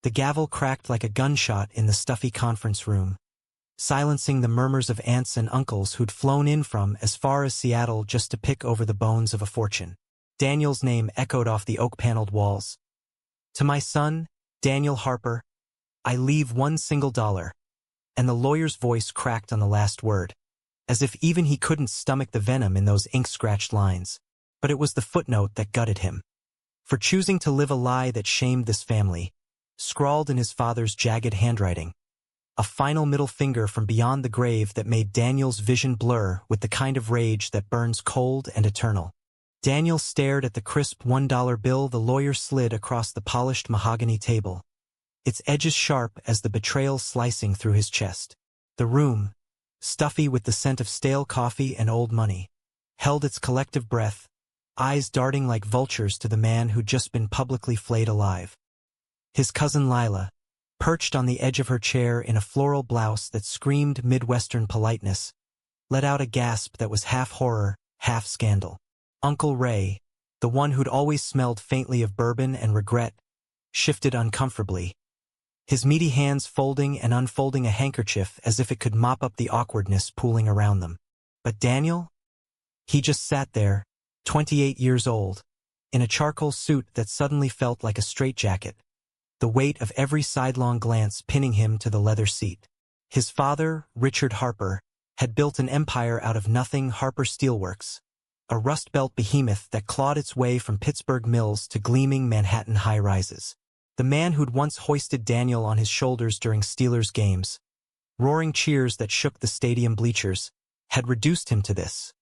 The gavel cracked like a gunshot in the stuffy conference room, silencing the murmurs of aunts and uncles who'd flown in from as far as Seattle just to pick over the bones of a fortune. Daniel's name echoed off the oak-paneled walls. To my son, Daniel Harper, I leave $1 and the lawyer's voice cracked on the last word, as if even he couldn't stomach the venom in those ink-scratched lines. But it was the footnote that gutted him. For choosing to live a lie that shamed this family, scrawled in his father's jagged handwriting. A final middle finger from beyond the grave that made Daniel's vision blur with the kind of rage that burns cold and eternal. Daniel stared at the crisp $1 bill the lawyer slid across the polished mahogany table, its edges sharp as the betrayal slicing through his chest. The room, stuffy with the scent of stale coffee and old money, held its collective breath, eyes darting like vultures to the man who'd just been publicly flayed alive. His cousin Lila, perched on the edge of her chair in a floral blouse that screamed Midwestern politeness, let out a gasp that was half horror, half scandal. Uncle Ray, the one who'd always smelled faintly of bourbon and regret, shifted uncomfortably, his meaty hands folding and unfolding a handkerchief as if it could mop up the awkwardness pooling around them. But Daniel? He just sat there, 28 years old, in a charcoal suit that suddenly felt like a straitjacket, the weight of every sidelong glance pinning him to the leather seat. His father, Richard Harper, had built an empire out of nothing. Harper Steelworks, a Rust Belt behemoth that clawed its way from Pittsburgh mills to gleaming Manhattan high-rises. The man who'd once hoisted Daniel on his shoulders during Steelers games, roaring cheers that shook the stadium bleachers, had reduced him to this.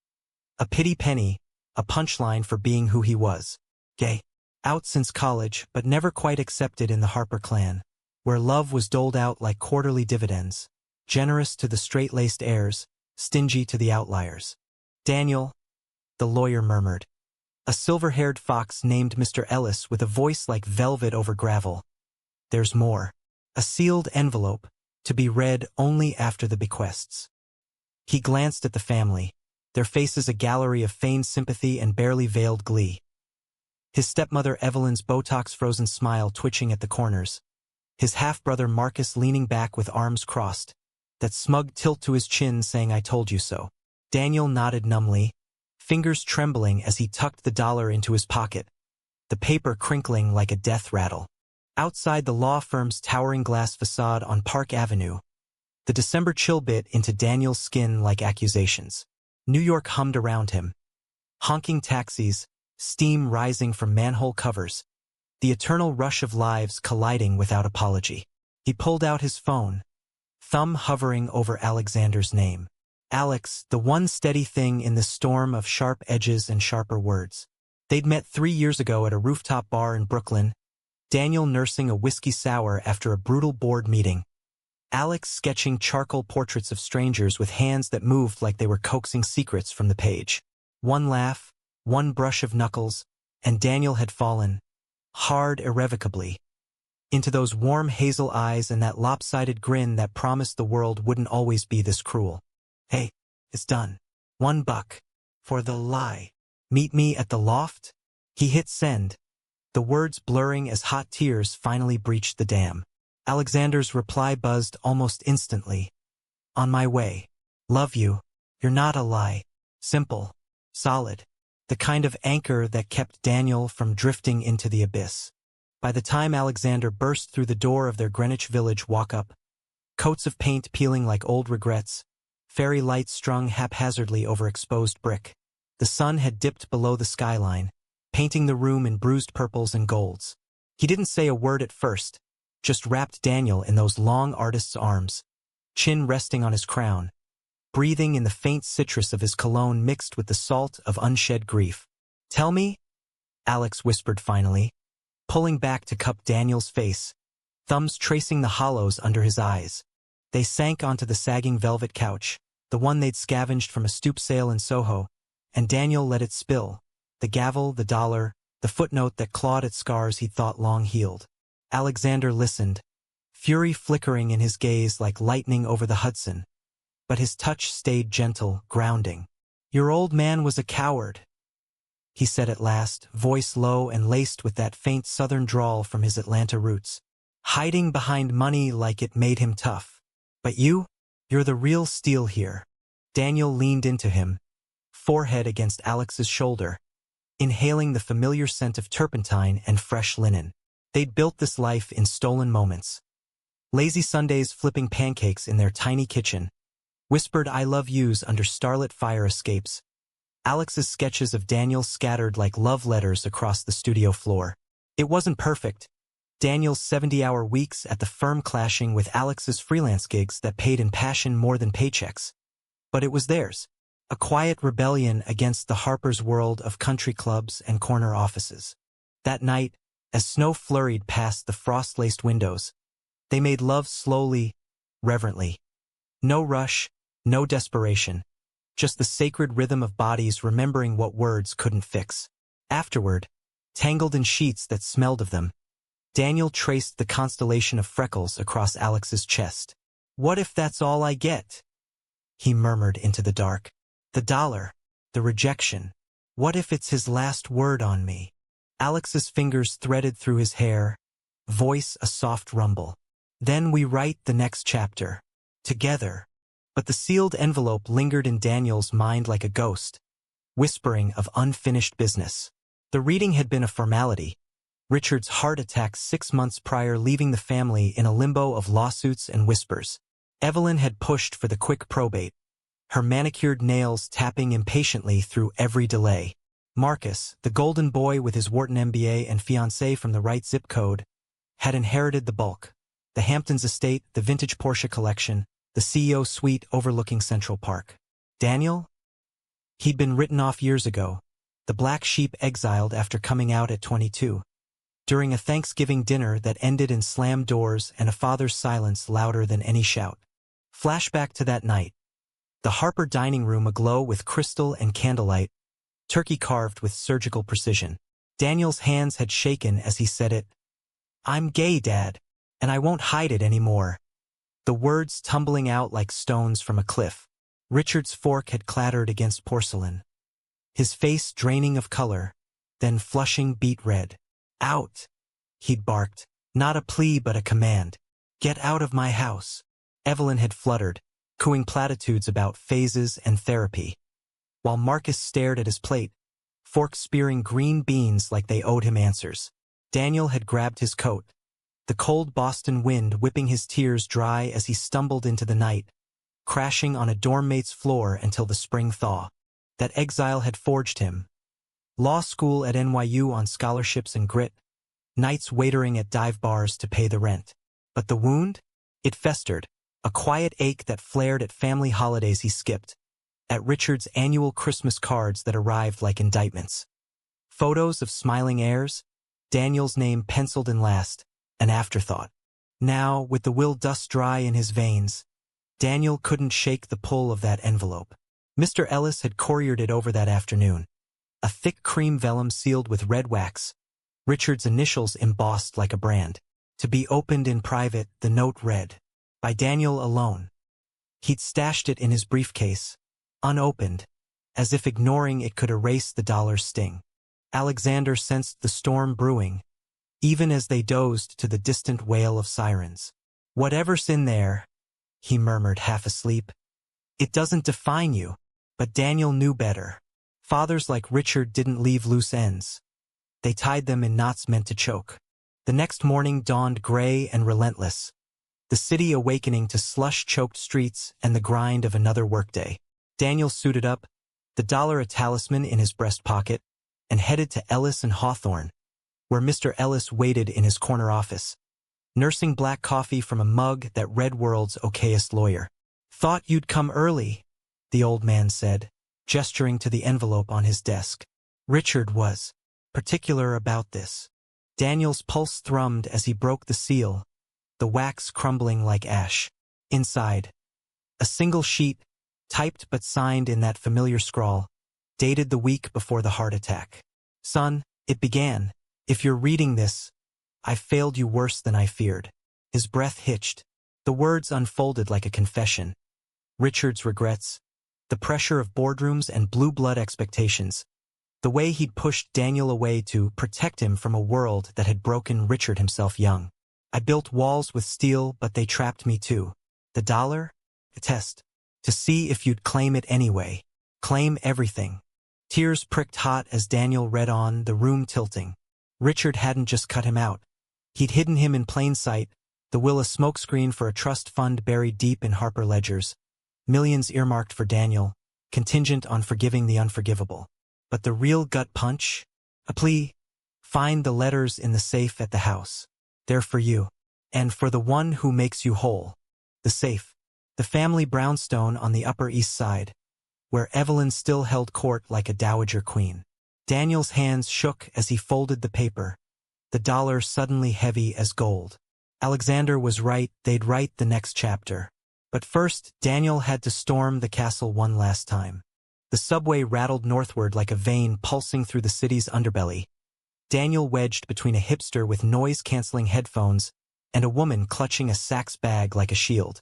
A pity penny, a punchline for being who he was. Gay. Out since college, but never quite accepted in the Harper clan, where love was doled out like quarterly dividends, generous to the straight-laced heirs, stingy to the outliers. Daniel, the lawyer murmured. A silver-haired fox named Mr. Ellis with a voice like velvet over gravel. There's more. A sealed envelope, to be read only after the bequests. He glanced at the family, their faces a gallery of feigned sympathy and barely veiled glee. His stepmother Evelyn's Botox-frozen smile twitching at the corners. His half-brother Marcus leaning back with arms crossed, that smug tilt to his chin saying I told you so. Daniel nodded numbly, fingers trembling as he tucked the dollar into his pocket, the paper crinkling like a death rattle. Outside the law firm's towering glass facade on Park Avenue, the December chill bit into Daniel's skin like accusations. New York hummed around him. Honking taxis, steam rising from manhole covers, the eternal rush of lives colliding without apology. He pulled out his phone, thumb hovering over Alexander's name. Alex, the one steady thing in this storm of sharp edges and sharper words. They'd met 3 years ago at a rooftop bar in Brooklyn, Daniel nursing a whiskey sour after a brutal board meeting, Alex sketching charcoal portraits of strangers with hands that moved like they were coaxing secrets from the page. One laugh, one brush of knuckles, and Daniel had fallen, hard irrevocably, into those warm hazel eyes and that lopsided grin that promised the world wouldn't always be this cruel. Hey, it's done. $1 for the lie. Meet me at the loft? He hit send, the words blurring as hot tears finally breached the dam. Alexander's reply buzzed almost instantly. On my way. Love you. You're not a lie. Simple. Solid. The kind of anchor that kept Daniel from drifting into the abyss. By the time Alexander burst through the door of their Greenwich Village walk-up, coats of paint peeling like old regrets, fairy lights strung haphazardly over exposed brick, the sun had dipped below the skyline, painting the room in bruised purples and golds. He didn't say a word at first, just wrapped Daniel in those long artist's arms, chin resting on his crown, breathing in the faint citrus of his cologne mixed with the salt of unshed grief. Tell me, Alex whispered finally, pulling back to cup Daniel's face, thumbs tracing the hollows under his eyes. They sank onto the sagging velvet couch, the one they'd scavenged from a stoop sale in Soho, and Daniel let it spill, the gavel, the dollar, the footnote that clawed at scars he'd thought long healed. Alexander listened, fury flickering in his gaze like lightning over the Hudson, but his touch stayed gentle, grounding. Your old man was a coward, he said at last, voice low and laced with that faint southern drawl from his Atlanta roots. hiding behind money like it made him tough. But you're the real steal here. Daniel leaned into him, forehead against Alex's shoulder, inhaling the familiar scent of turpentine and fresh linen. They'd built this life in stolen moments. Lazy Sundays flipping pancakes in their tiny kitchen, whispered I love yous under starlit fire escapes, Alex's sketches of Daniel scattered like love letters across the studio floor. It wasn't perfect. Daniel's 70-hour weeks at the firm clashing with Alex's freelance gigs that paid in passion more than paychecks. But it was theirs, a quiet rebellion against the Harper's world of country clubs and corner offices. That night, as snow flurried past the frost-laced windows, they made love slowly, reverently. No rush, no desperation, just the sacred rhythm of bodies remembering what words couldn't fix. Afterward, tangled in sheets that smelled of them, Daniel traced the constellation of freckles across Alex's chest. What if that's all I get? He murmured into the dark. The dollar, the rejection. What if it's his last word on me? Alex's fingers threaded through his hair, voice a soft rumble. Then we write the next chapter. Together. But the sealed envelope lingered in Daniel's mind like a ghost, whispering of unfinished business. The reading had been a formality, Richard's heart attack 6 months prior leaving the family in a limbo of lawsuits and whispers. Evelyn had pushed for the quick probate, her manicured nails tapping impatiently through every delay. Marcus, the golden boy with his Wharton MBA and fiancée from the right zip code, had inherited the bulk. The Hamptons estate, the vintage Porsche collection, the CEO suite overlooking Central Park. Daniel? He'd been written off years ago, the black sheep exiled after coming out at 22. During a Thanksgiving dinner that ended in slammed doors and a father's silence louder than any shout. Flashback to that night. The Harper dining room aglow with crystal and candlelight, turkey carved with surgical precision. Daniel's hands had shaken as he said it. I'm gay, Dad, and I won't hide it anymore. The words tumbling out like stones from a cliff. Richard's fork had clattered against porcelain. His face draining of color, then flushing beet red. Out, he'd barked, not a plea but a command. Get out of my house. Evelyn had fluttered, cooing platitudes about phases and therapy, while Marcus stared at his plate, forks spearing green beans like they owed him answers. Daniel had grabbed his coat, the cold Boston wind whipping his tears dry as he stumbled into the night, crashing on a dorm mate's floor until the spring thaw. That exile had forged him. Law school at NYU on scholarships and grit, nights waitering at dive bars to pay the rent. But the wound? It festered, a quiet ache that flared at family holidays he skipped, at Richard's annual Christmas cards that arrived like indictments. Photos of smiling heirs, Daniel's name penciled in last, an afterthought. Now, with the will dust dry in his veins, Daniel couldn't shake the pull of that envelope. Mr. Ellis had couriered it over that afternoon. A thick cream vellum sealed with red wax, Richard's initials embossed like a brand. To be opened in private, the note read. By Daniel alone. He'd stashed it in his briefcase, unopened, as if ignoring it could erase the dollar's sting. Alexander sensed the storm brewing, even as they dozed to the distant wail of sirens. Whatever's in there, he murmured half asleep. It doesn't define you, but Daniel knew better. Fathers like Richard didn't leave loose ends. They tied them in knots meant to choke. The next morning dawned gray and relentless, the city awakening to slush-choked streets and the grind of another workday. Daniel suited up, the dollar a talisman in his breast pocket, and headed to Ellis and Hawthorne, where Mr. Ellis waited in his corner office, nursing black coffee from a mug that read World's okayest lawyer. Thought you'd come early, the old man said, gesturing to the envelope on his desk. Richard was particular about this. Daniel's pulse thrummed as he broke the seal, the wax crumbling like ash. Inside, a single sheet, typed but signed in that familiar scrawl, dated the week before the heart attack. Son, it began. If you're reading this, I failed you worse than I feared. His breath hitched. The words unfolded like a confession. Richard's regrets, the pressure of boardrooms and blue blood expectations, the way he'd pushed Daniel away to protect him from a world that had broken Richard himself young. I built walls with steel, but they trapped me too. The dollar? A test. To see if you'd claim it anyway. Claim everything. Tears pricked hot as Daniel read on, the room tilting. Richard hadn't just cut him out. He'd hidden him in plain sight, the will a smokescreen for a trust fund buried deep in Harper ledgers. Millions earmarked for Daniel, contingent on forgiving the unforgivable. But the real gut punch? A plea. Find the letters in the safe at the house. They're for you. And for the one who makes you whole. The safe. The family brownstone on the Upper East Side, where Evelyn still held court like a dowager queen. Daniel's hands shook as he folded the paper, the dollar suddenly heavy as gold. Alexander was right, they'd write the next chapter. But first, Daniel had to storm the castle one last time. The subway rattled northward like a vein pulsing through the city's underbelly. Daniel wedged between a hipster with noise-canceling headphones and a woman clutching a Saks bag like a shield.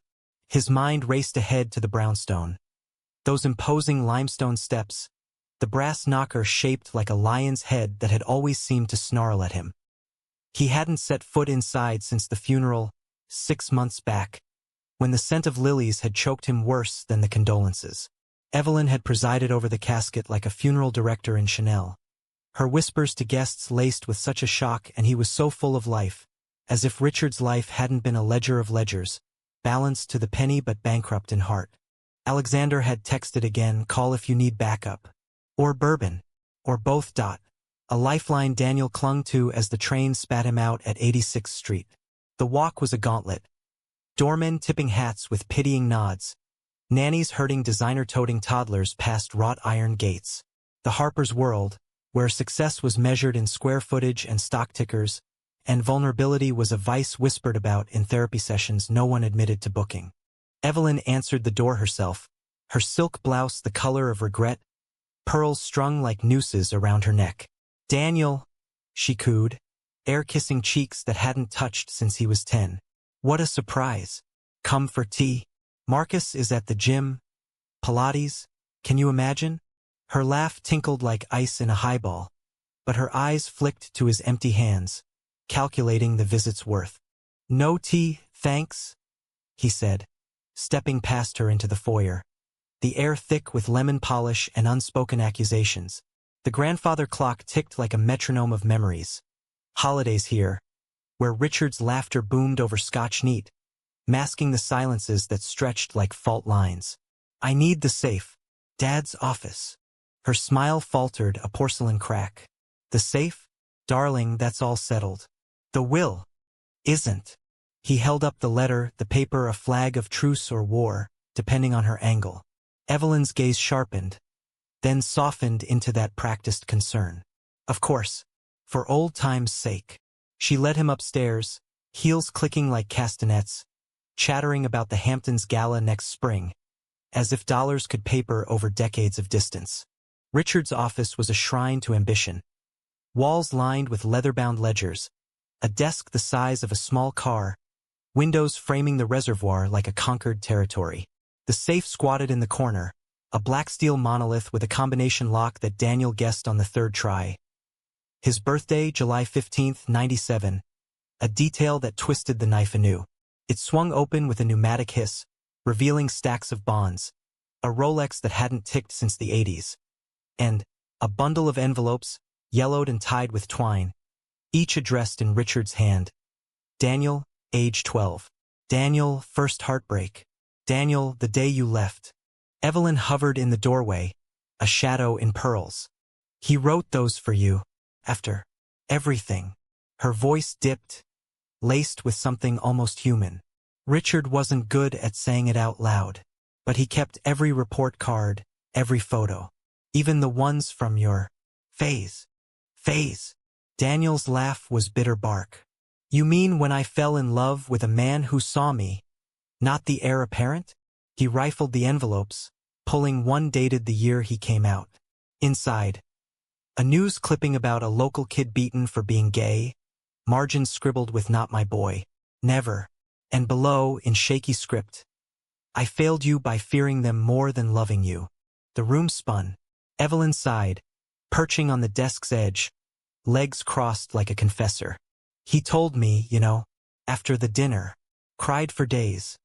His mind raced ahead to the brownstone. Those imposing limestone steps, the brass knocker shaped like a lion's head that had always seemed to snarl at him. He hadn't set foot inside since the funeral, 6 months back, when the scent of lilies had choked him worse than the condolences. Evelyn had presided over the casket like a funeral director in Chanel. Her whispers to guests laced with such a shock, and he was so full of life, as if Richard's life hadn't been a ledger of ledgers, balanced to the penny but bankrupt in heart. Alexander had texted again, call if you need backup. Or bourbon. Or both. A lifeline Daniel clung to as the train spat him out at 86th Street. The walk was a gauntlet. Doormen tipping hats with pitying nods. Nannies herding designer-toting toddlers past wrought iron gates. The Harper's world, where success was measured in square footage and stock tickers, and vulnerability was a vice whispered about in therapy sessions no one admitted to booking. Evelyn answered the door herself, her silk blouse the color of regret, pearls strung like nooses around her neck. Daniel, she cooed, air-kissing cheeks that hadn't touched since he was 10. What a surprise. Come for tea. Marcus is at the gym. Pilates. Can you imagine? Her laugh tinkled like ice in a highball, but her eyes flicked to his empty hands, calculating the visit's worth. No tea, thanks, he said, stepping past her into the foyer, the air thick with lemon polish and unspoken accusations. The grandfather clock ticked like a metronome of memories. Holidays here, where Richard's laughter boomed over Scotch neat, masking the silences that stretched like fault lines. I need the safe. Dad's office. Her smile faltered, a porcelain crack. The safe? Darling, that's all settled. The will? Isn't. He held up the letter, the paper a flag of truce or war, depending on her angle. Evelyn's gaze sharpened, then softened into that practiced concern. Of course, for old time's sake. She led him upstairs, heels clicking like castanets, chattering about the Hamptons gala next spring, as if dollars could paper over decades of distance. Richard's office was a shrine to ambition. Walls lined with leather-bound ledgers, a desk the size of a small car, windows framing the reservoir like a conquered territory. The safe squatted in the corner, a black steel monolith with a combination lock that Daniel guessed on the third try. His birthday, July 15, 97, a detail that twisted the knife anew. It swung open with a pneumatic hiss, revealing stacks of bonds, a Rolex that hadn't ticked since the 80s, and a bundle of envelopes, yellowed and tied with twine, each addressed in Richard's hand. Daniel, age 12. Daniel, first heartbreak. Daniel, the day you left. Evelyn hovered in the doorway, a shadow in pearls. He wrote those for you, after everything. Her voice dipped, laced with something almost human. Richard wasn't good at saying it out loud, but he kept every report card, every photo, even the ones from your phase. Daniel's laugh was bitter bark. You mean when I fell in love with a man who saw me, not the heir apparent? He rifled the envelopes, pulling one dated the year he came out. Inside, a news clipping about a local kid beaten for being gay, margins scribbled with not my boy, never, and below, in shaky script, I failed you by fearing them more than loving you. The room spun. Evelyn sighed, perching on the desk's edge, legs crossed like a confessor. He told me, you know, After the dinner. Cried for days.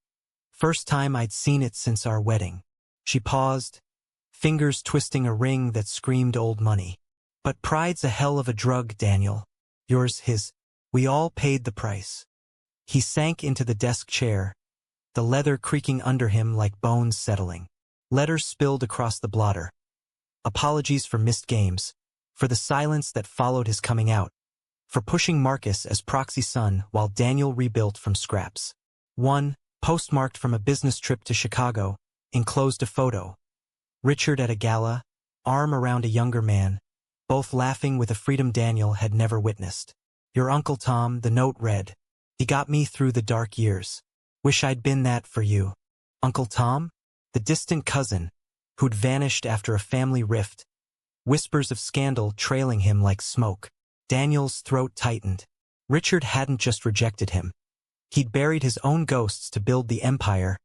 First time I'd seen it since our wedding. She paused, fingers twisting a ring that screamed old money. But pride's a hell of a drug, Daniel. Yours, his. We all paid the price. He sank into the desk chair, the leather creaking under him like bones settling. Letters spilled across the blotter. Apologies for missed games, for the silence that followed his coming out, for pushing Marcus as proxy son while Daniel rebuilt from scraps. One, postmarked from a business trip to Chicago, enclosed a photo. Richard at a gala, arm around a younger man, both laughing with a freedom Daniel had never witnessed. Your Uncle Tom, the note read. He got me through the dark years. Wish I'd been that for you. Uncle Tom? The distant cousin, who'd vanished after a family rift. Whispers of scandal trailing him like smoke. Daniel's throat tightened. Richard hadn't just rejected him. He'd buried his own ghosts to build the empire,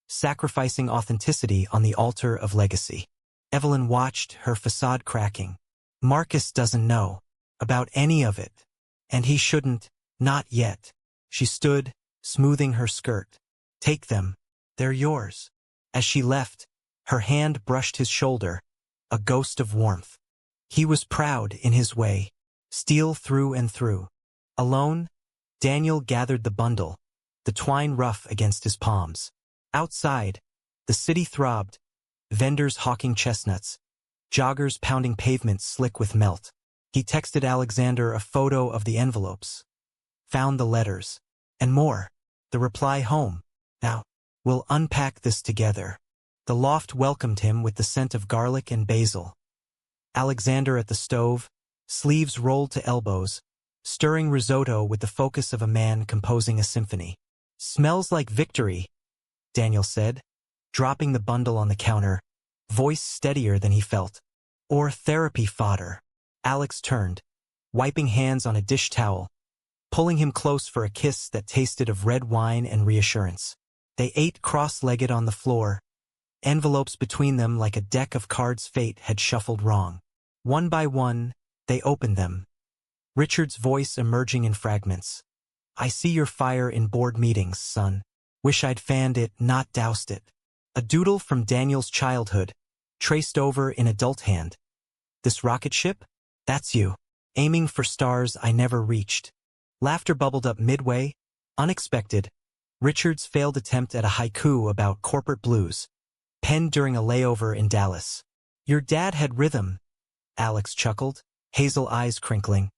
sacrificing authenticity on the altar of legacy. Evelyn watched, her facade cracking. Marcus doesn't know about any of it. And he shouldn't, not yet. She stood, smoothing her skirt. Take them. They're yours. As she left, her hand brushed his shoulder, a ghost of warmth. He was proud in his way, steel through and through. Alone, Daniel gathered the bundle, the twine rough against his palms. Outside, the city throbbed, vendors hawking chestnuts, joggers pounding pavement slick with melt. He texted Alexander a photo of the envelopes. Found the letters. And more. The reply home. Now, we'll unpack this together. The loft welcomed him with the scent of garlic and basil. Alexander at the stove, sleeves rolled to elbows, stirring risotto with the focus of a man composing a symphony. Smells like victory, Daniel said, dropping the bundle on the counter, voice steadier than he felt. Or therapy fodder. Alex turned, wiping hands on a dish towel, pulling him close for a kiss that tasted of red wine and reassurance. They ate cross-legged on the floor, envelopes between them like a deck of cards fate had shuffled wrong. One by one, they opened them. Richard's voice emerging in fragments. I see your fire in board meetings, son. Wish I'd fanned it, not doused it. A doodle from Daniel's childhood, traced over in adult hand. This rocket ship? That's you. Aiming for stars I never reached. Laughter bubbled up midway, unexpected. Richard's failed attempt at a haiku about corporate blues, penned during a layover in Dallas. Your dad had rhythm, Alex chuckled, hazel eyes crinkling.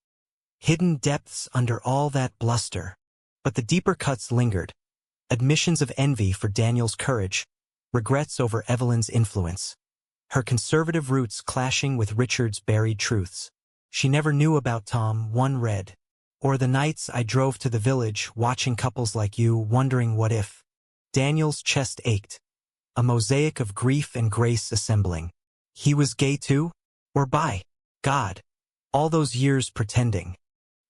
Hidden depths under all that bluster. But the deeper cuts lingered. Admissions of envy for Daniel's courage, regrets over Evelyn's influence. Her conservative roots clashing with Richard's buried truths. She never knew about Tom, one read. Or the nights I drove to the village, watching couples like you, wondering what if. Daniel's chest ached. A mosaic of grief and grace assembling. He was gay too? Or by God, all those years pretending.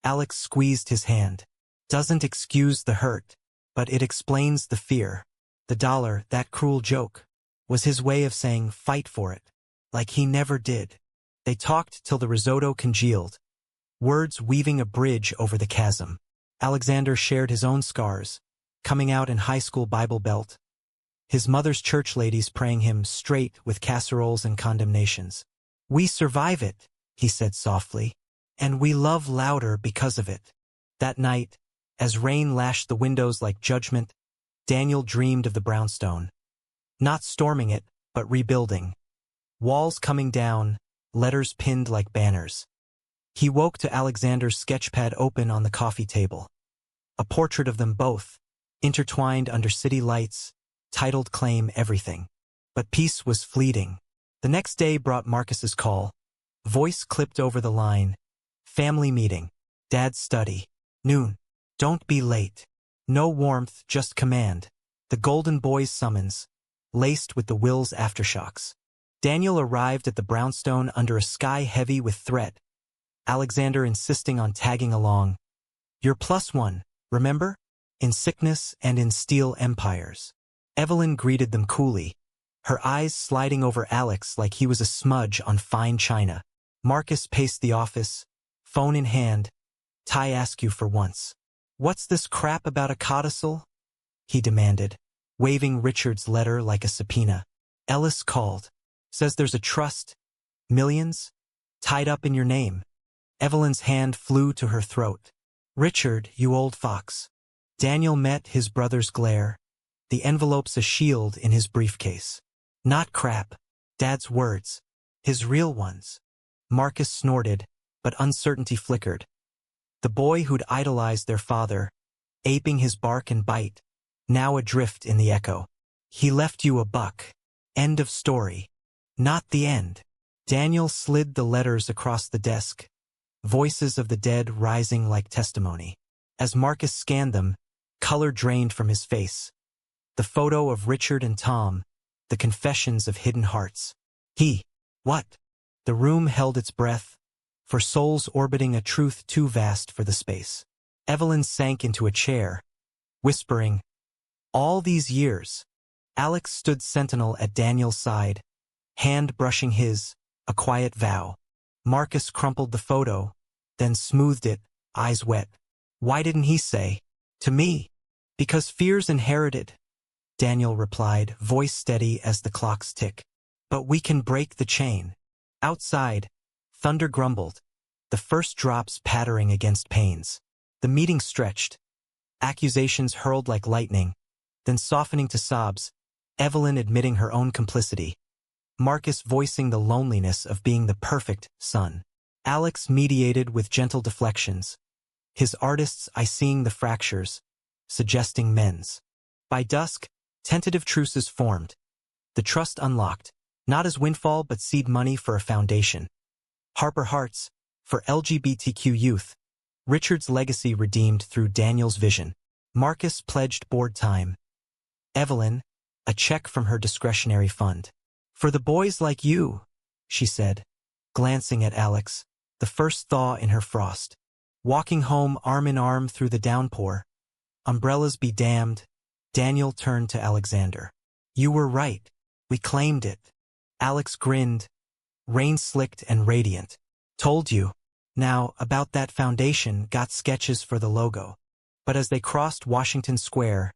Alex squeezed his hand. Doesn't excuse the hurt, but it explains the fear. The dollar, that cruel joke, was his way of saying fight for it, like he never did. They talked till the risotto congealed, words weaving a bridge over the chasm. Alexander shared his own scars, coming out in high school Bible Belt. His mother's church ladies praying him straight with casseroles and condemnations. We survive it, he said softly, and we love louder because of it. That night, as rain lashed the windows like judgment, Daniel dreamed of the brownstone. Not storming it, but rebuilding. Walls coming down, letters pinned like banners. He woke to Alexander's sketchpad open on the coffee table. A portrait of them both, intertwined under city lights, titled Claim Everything. But peace was fleeting. The next day brought Marcus's call. Voice clipped over the line. Family meeting. Dad's study. Noon. Don't be late. No warmth, just command. The golden boy's summons, laced with the will's aftershocks. Daniel arrived at the brownstone under a sky heavy with threat. Alexander insisting on tagging along. You're +1, remember? In sickness and in steel empires. Evelyn greeted them coolly, her eyes sliding over Alex like he was a smudge on fine china. Marcus paced the office, phone in hand. Ty ask you for once. "What's this crap about a codicil?" he demanded, waving Richard's letter like a subpoena. "Ellis called. Says there's a trust, millions, tied up in your name." Evelyn's hand flew to her throat. "Richard, you old fox." Daniel met his brother's glare. The envelope's a shield in his briefcase. "Not crap. Dad's words. His real ones." Marcus snorted, but uncertainty flickered. The boy who'd idolized their father, aping his bark and bite, now adrift in the echo. "He left you a buck. End of story." "Not the end." Daniel slid the letters across the desk, voices of the dead rising like testimony. As Marcus scanned them, color drained from his face. The photo of Richard and Tom, the confessions of hidden hearts. What? The room held its breath, for souls orbiting a truth too vast for the space. Evelyn sank into a chair, whispering, "All these years." Alex stood sentinel at Daniel's side, hand brushing his, a quiet vow. Marcus crumpled the photo, then smoothed it, eyes wet. "Why didn't he say? To me?" "Because fear's inherited," Daniel replied, voice steady as the clocks tick. "But we can break the chain." Outside, thunder grumbled, the first drops pattering against panes. The meeting stretched, accusations hurled like lightning, then softening to sobs, Evelyn admitting her own complicity. Marcus voicing the loneliness of being the perfect son. Alex mediated with gentle deflections, his artist's eye seeing the fractures, suggesting mends. By dusk, tentative truces formed. The trust unlocked, not as windfall but seed money for a foundation. Harper Hearts, for LGBTQ youth. Richard's legacy redeemed through Daniel's vision. Marcus pledged board time. Evelyn, a check from her discretionary fund. "For the boys like you," she said, glancing at Alex, the first thaw in her frost. Walking home arm in arm through the downpour. Umbrellas be damned. Daniel turned to Alexander. "You were right. We claimed it." Alex grinned, rain-slicked and radiant. "Told you." Now, about that foundation, got sketches for the logo. But as they crossed Washington Square,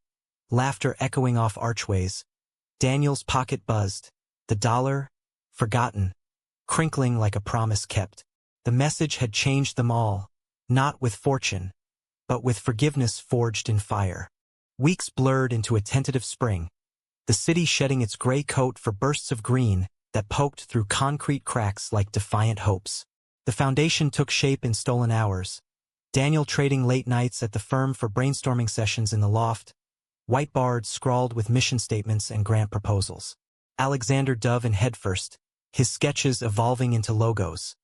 laughter echoing off archways, Daniel's pocket buzzed, the dollar, forgotten, crinkling like a promise kept. The message had changed them all, not with fortune, but with forgiveness forged in fire. Weeks blurred into a tentative spring, the city shedding its gray coat for bursts of green that poked through concrete cracks like defiant hopes. The foundation took shape in stolen hours, Daniel trading late nights at the firm for brainstorming sessions in the loft, whiteboards scrawled with mission statements and grant proposals. Alexander dove in headfirst, his sketches evolving into logos.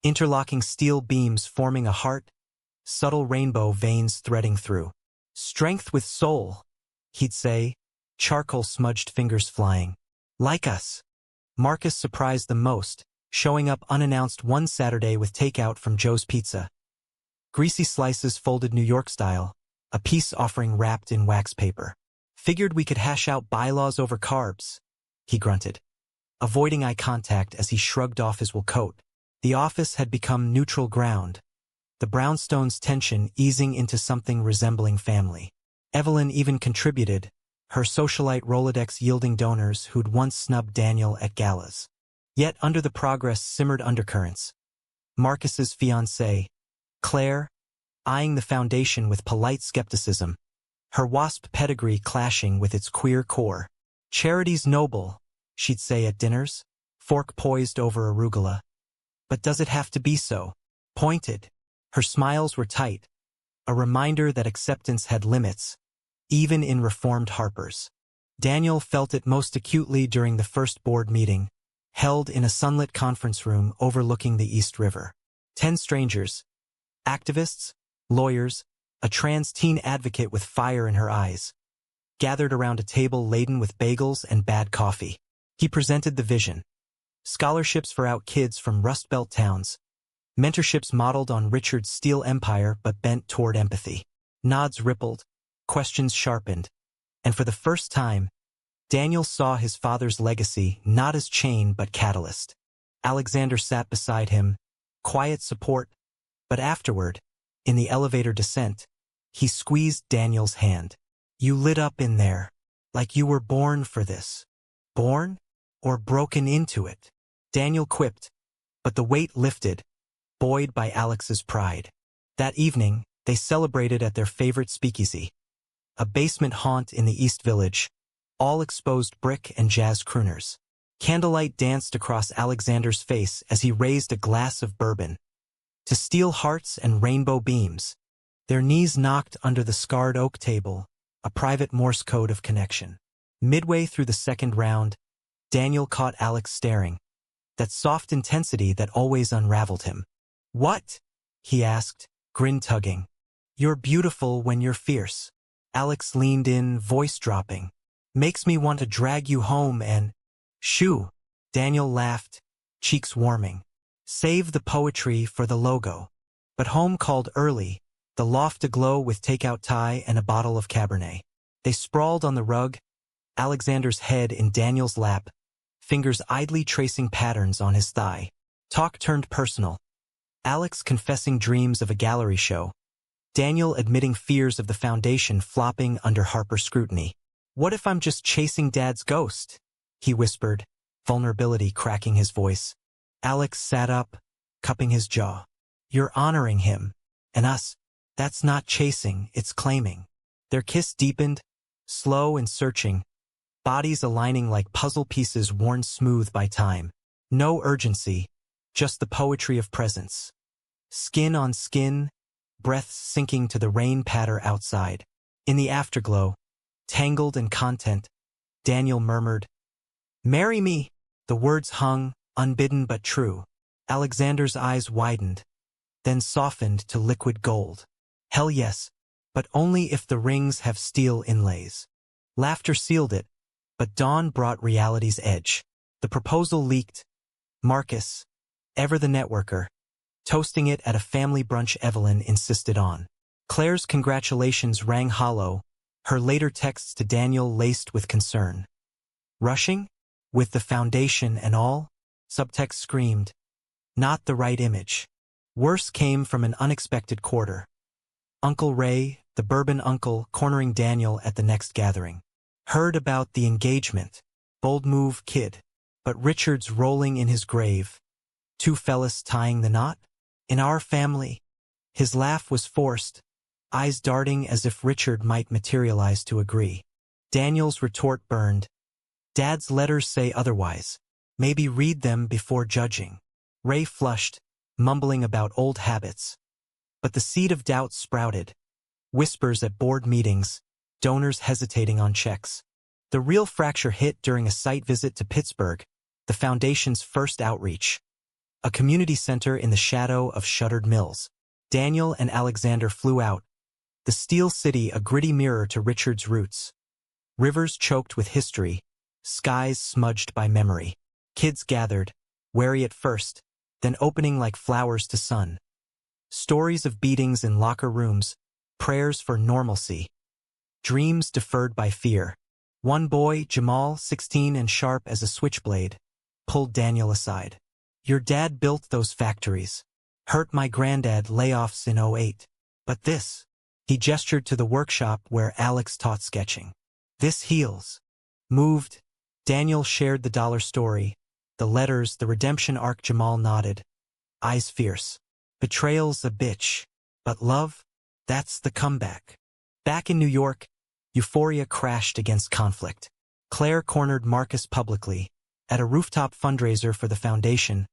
Interlocking steel beams forming a heart, subtle rainbow veins threading through. "Strength with soul," he'd say, charcoal-smudged fingers flying. "Like us." Marcus surprised them most, showing up unannounced one Saturday with takeout from Joe's Pizza. Greasy slices folded New York style, a peace offering wrapped in wax paper. "Figured we could hash out bylaws over carbs," he grunted, avoiding eye contact as he shrugged off his wool coat. The office had become neutral ground, the brownstones' tension easing into something resembling family. Evelyn even contributed, her socialite Rolodex yielding donors who'd once snubbed Daniel at galas. Yet under the progress simmered undercurrents. Marcus's fiancée, Claire, eyeing the foundation with polite skepticism, her WASP pedigree clashing with its queer core. "Charity's noble," she'd say at dinners, fork poised over arugula. "But does it have to be so?" Pointed. Her smiles were tight, a reminder that acceptance had limits, even in reformed Harpers. Daniel felt it most acutely during the first board meeting, held in a sunlit conference room overlooking the East River. 10 strangers, activists, lawyers, a trans teen advocate with fire in her eyes, gathered around a table laden with bagels and bad coffee. He presented the vision. Scholarships for out kids from Rust Belt towns, mentorships modeled on Richard's steel empire but bent toward empathy. Nods rippled, questions sharpened, and for the first time, Daniel saw his father's legacy not as chain but catalyst. Alexander sat beside him, quiet support, but afterward, in the elevator descent, He squeezed Daniel's hand. You lit up in there, like you were born for this. Born? Or broken into it? Daniel quipped, but the weight lifted, buoyed by Alex's pride. That evening, they celebrated at their favorite speakeasy, a basement haunt in the East Village, all exposed brick and jazz crooners. Candlelight danced across Alexander's face as he raised a glass of bourbon. To steel hearts and rainbow beams, their knees knocked under the scarred oak table, a private Morse code of connection. Midway through the second round, Daniel caught Alex staring, that soft intensity that always unraveled him. What? He asked, grin tugging. You're beautiful when you're fierce. Alex leaned in, voice dropping. Makes me want to drag you home and… Shoo! Daniel laughed, cheeks warming. Save the poetry for the logo. But home called early, the loft aglow with takeout Thai and a bottle of Cabernet. They sprawled on the rug, Alexander's head in Daniel's lap, fingers idly tracing patterns on his thigh. Talk turned personal. Alex confessing dreams of a gallery show, Daniel admitting fears of the foundation flopping under Harper's scrutiny. What if I'm just chasing Dad's ghost? He whispered, vulnerability cracking his voice. Alex sat up, cupping his jaw. You're honoring him. And us. That's not chasing, it's claiming. Their kiss deepened, slow and searching, bodies aligning like puzzle pieces worn smooth by time. No urgency, just the poetry of presence. Skin on skin, breaths sinking to the rain patter outside. In the afterglow, tangled and content, Daniel murmured, "Marry me." The words hung, unbidden but true. Alexander's eyes widened, then softened to liquid gold. Hell yes, but only if the rings have steel inlays. Laughter sealed it, but dawn brought reality's edge. The proposal leaked. Marcus, ever the networker, toasting it at a family brunch Evelyn insisted on. Claire's congratulations rang hollow, her later texts to Daniel laced with concern. Rushing? With the foundation and all? Subtext screamed. Not the right image. Worse came from an unexpected quarter. Uncle Ray, the bourbon uncle, cornering Daniel at the next gathering. Heard about the engagement. Bold move, kid. But Richard's rolling in his grave. Two fellas tying the knot? In our family. His laugh was forced, eyes darting as if Richard might materialize to agree. Daniel's retort burned. Dad's letters say otherwise. Maybe read them before judging. Ray flushed, mumbling about old habits. But the seed of doubt sprouted. Whispers at board meetings, donors hesitating on checks. The real fracture hit during a site visit to Pittsburgh, the foundation's first outreach. A community center in the shadow of shuttered mills. Daniel and Alexander flew out. The Steel City a gritty mirror to Richard's roots. Rivers choked with history, skies smudged by memory. Kids gathered, wary at first, then opening like flowers to sun. Stories of beatings in locker rooms, prayers for normalcy. Dreams deferred by fear. One boy, Jamal, 16 and sharp as a switchblade, pulled Daniel aside. Your dad built those factories. Hurt my granddad layoffs in '08. But this. He gestured to the workshop where Alex taught sketching. This heals. Moved. Daniel shared the dollar story. The letters, the redemption arc. Jamal nodded. Eyes fierce. Betrayal's a bitch. But love? That's the comeback. Back in New York, euphoria crashed against conflict. Claire cornered Marcus publicly. At a rooftop fundraiser for the foundation,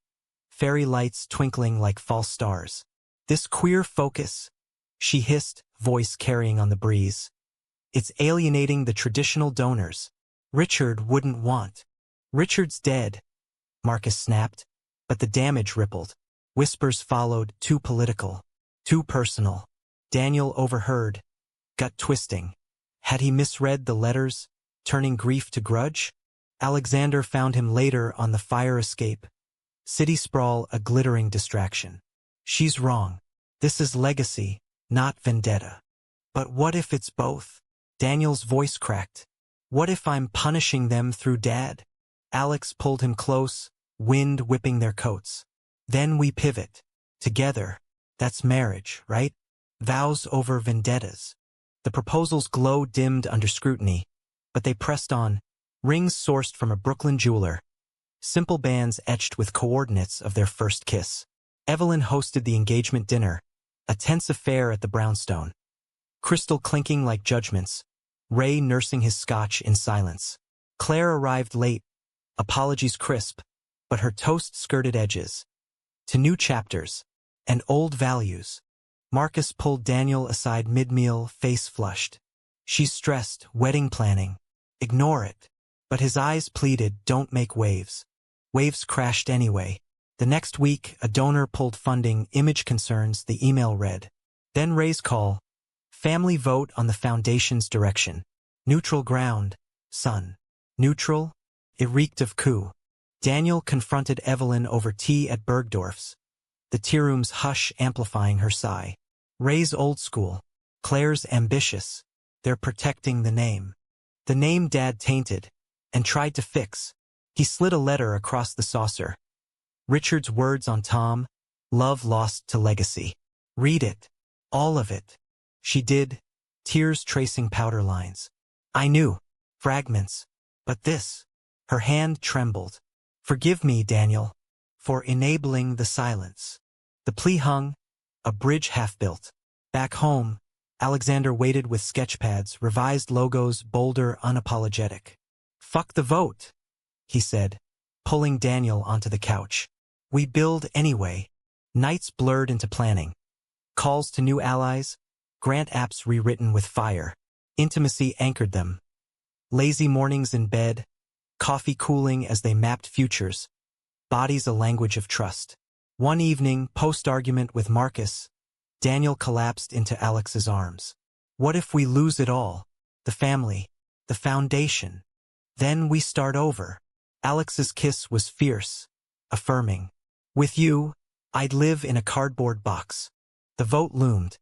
fairy lights twinkling like false stars. This queer focus, she hissed, voice carrying on the breeze. It's alienating the traditional donors. Richard wouldn't want. Richard's dead, Marcus snapped, but the damage rippled. Whispers followed, too political, too personal. Daniel overheard, gut twisting. Had he misread the letters, turning grief to grudge? Alexander found him later on the fire escape. City sprawl a glittering distraction. She's wrong. This is legacy, not vendetta. But what if it's both? Daniel's voice cracked. What if I'm punishing them through Dad? Alex pulled him close, wind whipping their coats. Then we pivot. Together. That's marriage, right? Vows over vendettas. The proposal's glow dimmed under scrutiny, but they pressed on, rings sourced from a Brooklyn jeweler, simple bands etched with coordinates of their first kiss. Evelyn hosted the engagement dinner, a tense affair at the brownstone. Crystal clinking like judgments, Ray nursing his scotch in silence. Claire arrived late, apologies crisp, but her toast skirted edges. To new chapters, and old values. Marcus pulled Daniel aside mid-meal, face flushed. She's stressed, wedding planning. Ignore it. But his eyes pleaded, don't make waves. Waves crashed anyway. The next week, a donor pulled funding, image concerns, the email read. Then Ray's call. Family vote on the foundation's direction. Neutral ground, son. Neutral? It reeked of coup. Daniel confronted Evelyn over tea at Bergdorf's. The tea room's hush amplifying her sigh. Ray's old school. Claire's ambitious. They're protecting the name. The name Dad tainted, and tried to fix. He slid a letter across the saucer. Richard's words on Tom, love lost to legacy. Read it. All of it. She did, tears tracing powder lines. I knew. Fragments. But this. Her hand trembled. Forgive me, Daniel, for enabling the silence. The plea hung, a bridge half-built. Back home, Alexander waited with sketchpads, revised logos, bolder, unapologetic. Fuck the vote, he said, pulling Daniel onto the couch. We build anyway. Nights blurred into planning. Calls to new allies, grant apps rewritten with fire. Intimacy anchored them. Lazy mornings in bed, coffee cooling as they mapped futures. Bodies a language of trust. One evening, post-argument with Marcus, Daniel collapsed into Alex's arms. What if we lose it all? The family, the foundation. Then we start over. Alex's kiss was fierce, affirming. With you, I'd live in a cardboard box. The vote loomed.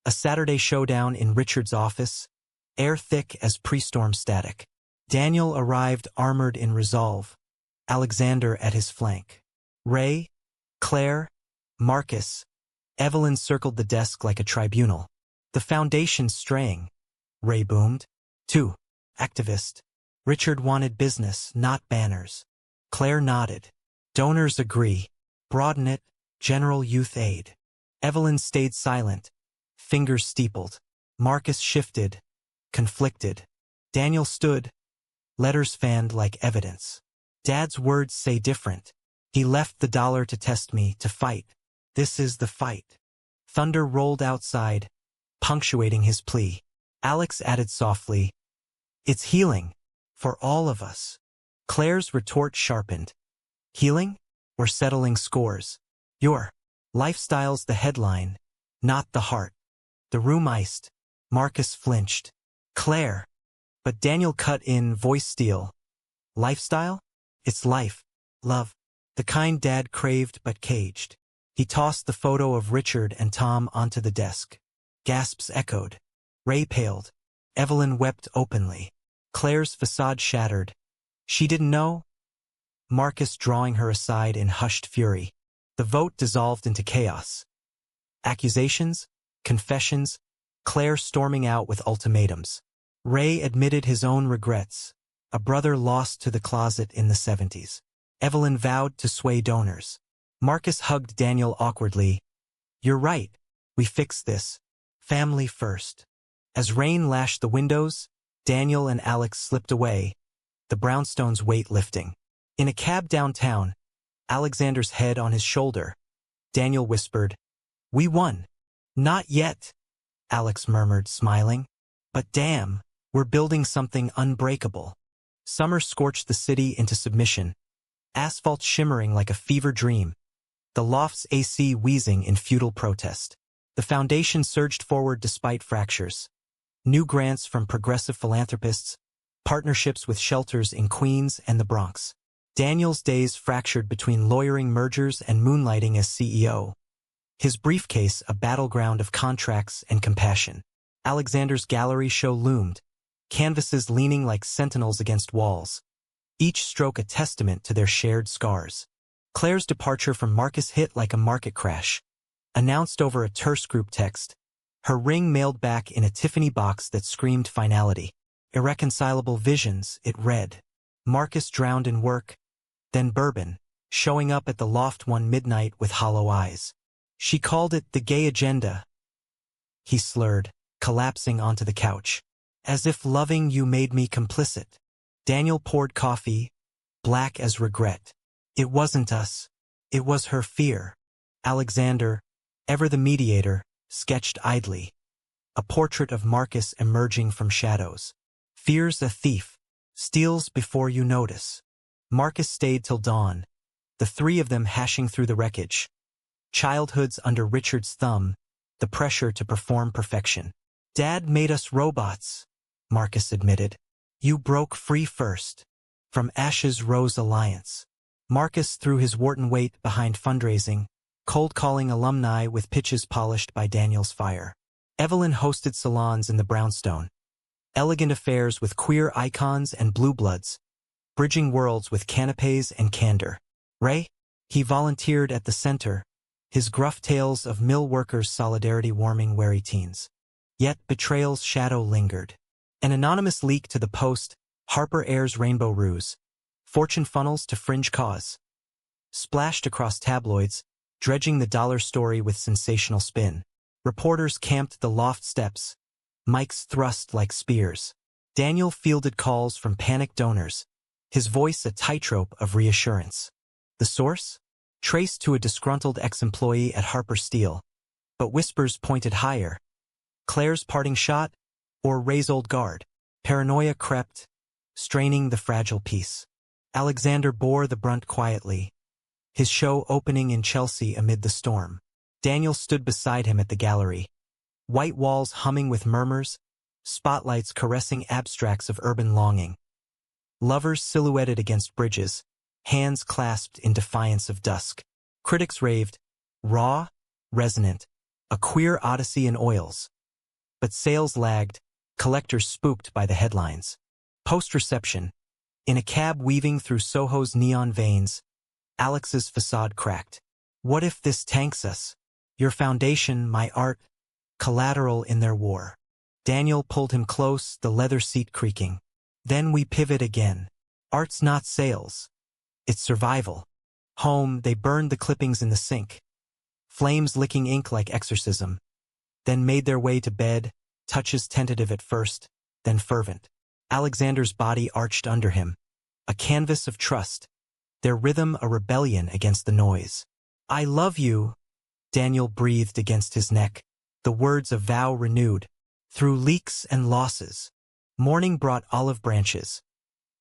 A Saturday showdown in Richard's office, air thick as pre-storm static. Daniel arrived armored in resolve, Alexander at his flank. Ray, Claire, Marcus, Evelyn circled the desk like a tribunal. The foundation's straying, Ray boomed. 2. Activist. Richard wanted business, not banners. Claire nodded. Donors agree. Broaden it, General Youth Aid. Evelyn stayed silent, fingers steepled. Marcus shifted, conflicted. Daniel stood, letters fanned like evidence. Dad's words say different. He left the dollar to test me, to fight. This is the fight. Thunder rolled outside, punctuating his plea. Alex added softly, it's healing, for all of us. Claire's retort sharpened. Healing? Or settling scores? Your lifestyle's the headline, not the heart. The room iced. Marcus flinched. Claire. But Daniel cut in, voice steel. Lifestyle? It's life. Love. The kind Dad craved but caged. He tossed the photo of Richard and Tom onto the desk. Gasps echoed. Ray paled. Evelyn wept openly. Claire's facade shattered. She didn't know? Marcus drawing her aside in hushed fury. The vote dissolved into chaos. Accusations? Confessions? Claire storming out with ultimatums. Ray admitted his own regrets. A brother lost to the closet in the 70s. Evelyn vowed to sway donors. Marcus hugged Daniel awkwardly. You're right. We fix this. Family first. As rain lashed the windows, Daniel and Alex slipped away, the brownstones' weight lifting. In a cab downtown, Alexander's head on his shoulder, Daniel whispered, We won. Not yet, Alex murmured, smiling. But damn, we're building something unbreakable. Summer scorched the city into submission, asphalt shimmering like a fever dream, the loft's AC wheezing in futile protest. The foundation surged forward despite fractures. New grants from progressive philanthropists, partnerships with shelters in Queens and the Bronx. Daniel's days fractured between lawyering mergers and moonlighting as CEO. His briefcase a battleground of contracts and compassion. Alexander's gallery show loomed, canvases leaning like sentinels against walls, each stroke a testament to their shared scars. Claire's departure from Marcus hit like a market crash, announced over a terse group text, Her ring mailed back in a Tiffany box that screamed finality. Irreconcilable visions, it read. Marcus drowned in work, then bourbon, showing up at the loft one midnight with hollow eyes. She called it the gay agenda. He slurred, collapsing onto the couch. As if loving you made me complicit. Daniel poured coffee, black as regret. It wasn't us. It was her fear. Alexander, ever the mediator, sketched idly. A portrait of Marcus emerging from shadows. Fear's a thief. Steals before you notice. Marcus stayed till dawn. The three of them hashing through the wreckage. Childhoods under Richard's thumb. The pressure to perform perfection. Dad made us robots, Marcus admitted. You broke free first. From ashes rose alliance. Marcus threw his Wharton weight behind fundraising, cold-calling alumni with pitches polished by Daniel's fire. Evelyn hosted salons in the brownstone. Elegant affairs with queer icons and blue bloods, bridging worlds with canapes and candor. Ray? He volunteered at the center, his gruff tales of mill workers' solidarity warming wary teens. Yet betrayal's shadow lingered. An anonymous leak to the Post, Harper airs rainbow ruse. Fortune funnels to fringe cause. Splashed across tabloids, dredging the dollar story with sensational spin. Reporters camped the loft steps, mics thrust like spears. Daniel fielded calls from panicked donors, his voice a tightrope of reassurance. The source? Traced to a disgruntled ex-employee at Harper Steel, but whispers pointed higher. Claire's parting shot, or Ray's old guard? Paranoia crept, straining the fragile peace. Alexander bore the brunt quietly, his show opening in Chelsea amid the storm. Daniel stood beside him at the gallery. White walls humming with murmurs, spotlights caressing abstracts of urban longing. Lovers silhouetted against bridges, hands clasped in defiance of dusk. Critics raved, raw, resonant, a queer odyssey in oils. But sales lagged, collectors spooked by the headlines. Post-reception, in a cab weaving through Soho's neon veins, Alex's facade cracked. What if this tanks us? Your foundation, my art, collateral in their war. Daniel pulled him close, the leather seat creaking. Then we pivot again. Art's not sales. It's survival. Home, they burned the clippings in the sink. Flames licking ink like exorcism. Then made their way to bed, touches tentative at first, then fervent. Alexander's body arched under him. A canvas of trust. Their rhythm a rebellion against the noise. I love you, Daniel breathed against his neck, the words a vow renewed. Through leaks and losses. Morning brought olive branches.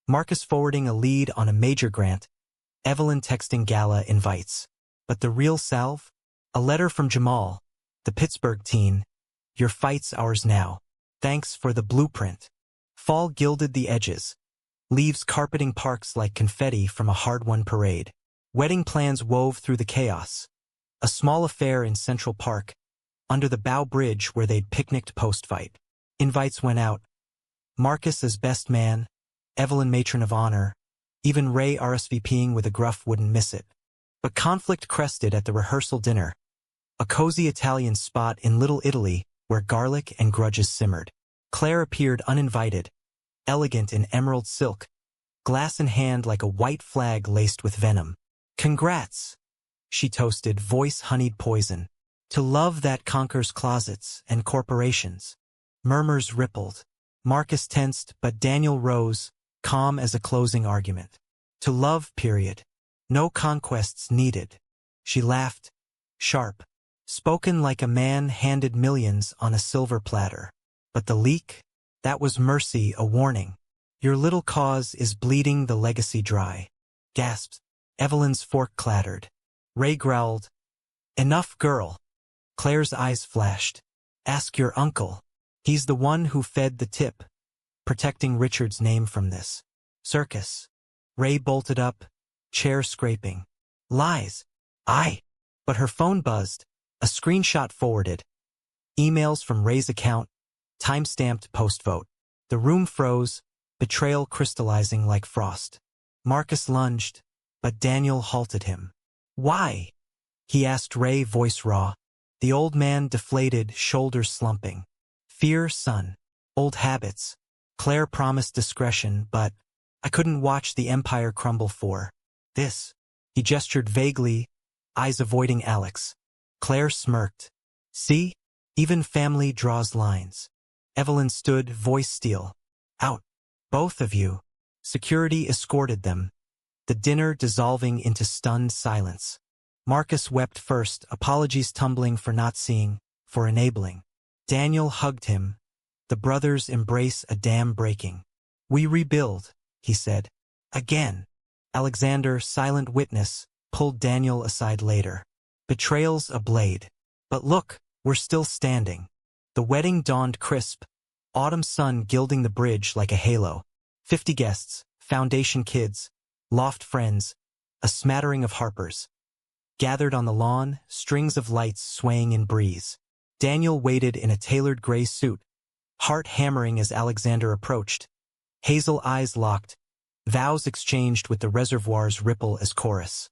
Marcus forwarding a lead on a major grant. Evelyn texting gala invites. But the real salve? A letter from Jamal, the Pittsburgh teen. Your fight's ours now. Thanks for the blueprint. Fall gilded the edges. Leaves carpeting parks like confetti from a hard-won parade. Wedding plans wove through the chaos. A small affair in Central Park, under the Bow Bridge where they'd picnicked post-fight. Invites went out. Marcus as best man, Evelyn matron of honor, even Ray RSVPing with a gruff wouldn't miss it. But conflict crested at the rehearsal dinner, a cozy Italian spot in Little Italy where garlic and grudges simmered. Claire appeared uninvited, elegant in emerald silk, glass in hand like a white flag laced with venom. Congrats, she toasted, voice honeyed poison. To love that conquers closets and corporations. Murmurs rippled. Marcus tensed, but Daniel rose, calm as a closing argument. To love, period. No conquests needed. She laughed, sharp, spoken like a man handed millions on a silver platter. But the leak? That was mercy, a warning. Your little cause is bleeding the legacy dry. Gasped. Evelyn's fork clattered. Ray growled. Enough, girl. Claire's eyes flashed. Ask your uncle. He's the one who fed the tip, protecting Richard's name from this circus. Ray bolted up, chair scraping. Lies. But her phone buzzed, a screenshot forwarded. Emails from Ray's account, time-stamped post-vote. The room froze, betrayal crystallizing like frost. Marcus lunged, but Daniel halted him. Why? He asked, Ray, voice raw. The old man deflated, shoulders slumping. Fear, son. Old habits. Claire promised discretion, but I couldn't watch the empire crumble for this. He gestured vaguely, eyes avoiding Alex. Claire smirked. See? Even family draws lines. Evelyn stood, voice steel. Out. Both of you. Security escorted them, the dinner dissolving into stunned silence. Marcus wept first, apologies tumbling for not seeing, for enabling. Daniel hugged him. The brothers embrace a dam breaking. We rebuild, he said. Again. Alexander, silent witness, pulled Daniel aside later. Betrayal's a blade. But look, we're still standing. The wedding dawned crisp, autumn sun gilding the bridge like a halo. 50 guests, foundation kids, loft friends, a smattering of harpers. Gathered on the lawn, strings of lights swaying in breeze. Daniel waited in a tailored gray suit, heart hammering as Alexander approached. Hazel eyes locked, vows exchanged with the reservoir's ripple as chorus.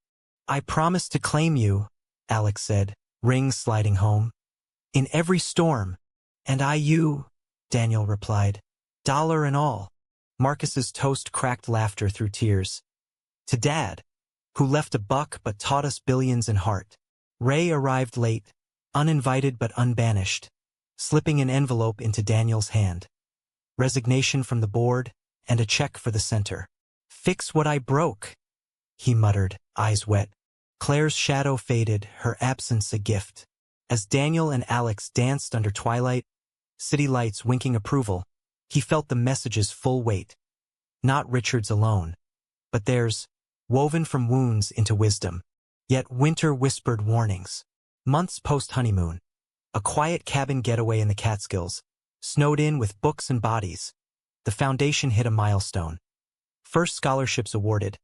I promise to claim you, Alex said, rings sliding home. In every storm. And I you, Daniel replied. Dollar and all. Marcus's toast cracked laughter through tears. To Dad, who left a buck but taught us billions in heart. Ray arrived late, uninvited but unbanished, slipping an envelope into Daniel's hand. Resignation from the board, and a check for the center. Fix what I broke, he muttered, eyes wet. Claire's shadow faded, her absence a gift. As Daniel and Alex danced under twilight, city lights winking approval, he felt the message's full weight. Not Richard's alone, but theirs, woven from wounds into wisdom. Yet winter whispered warnings. Months post-honeymoon, a quiet cabin getaway in the Catskills, snowed in with books and bodies. The foundation hit a milestone. First scholarships awarded.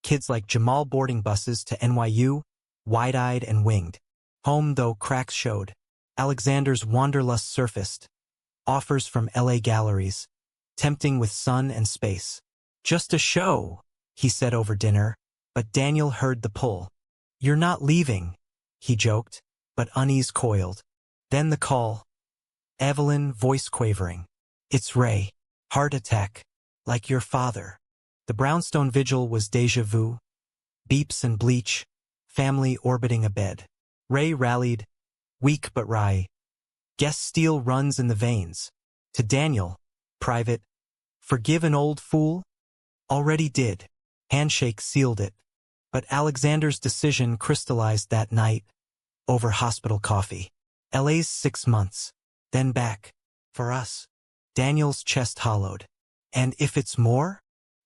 Kids like Jamal boarding buses to NYU, wide-eyed and winged. Home, though, cracks showed. Alexander's wanderlust surfaced. Offers from LA galleries, tempting with sun and space. Just a show, he said over dinner, but Daniel heard the pull. You're not leaving, he joked, but unease coiled. Then the call. Evelyn, voice quavering. It's Ray. Heart attack. Like your father. The brownstone vigil was déjà vu. Beeps and bleach. Family orbiting a bed. Ray rallied. Weak but wry. Guess steel runs in the veins. To Daniel. Private. Forgive an old fool? Already did. Handshake sealed it. But Alexander's decision crystallized that night. Over hospital coffee. LA's 6 months. Then back. For us. Daniel's chest hollowed. And if it's more?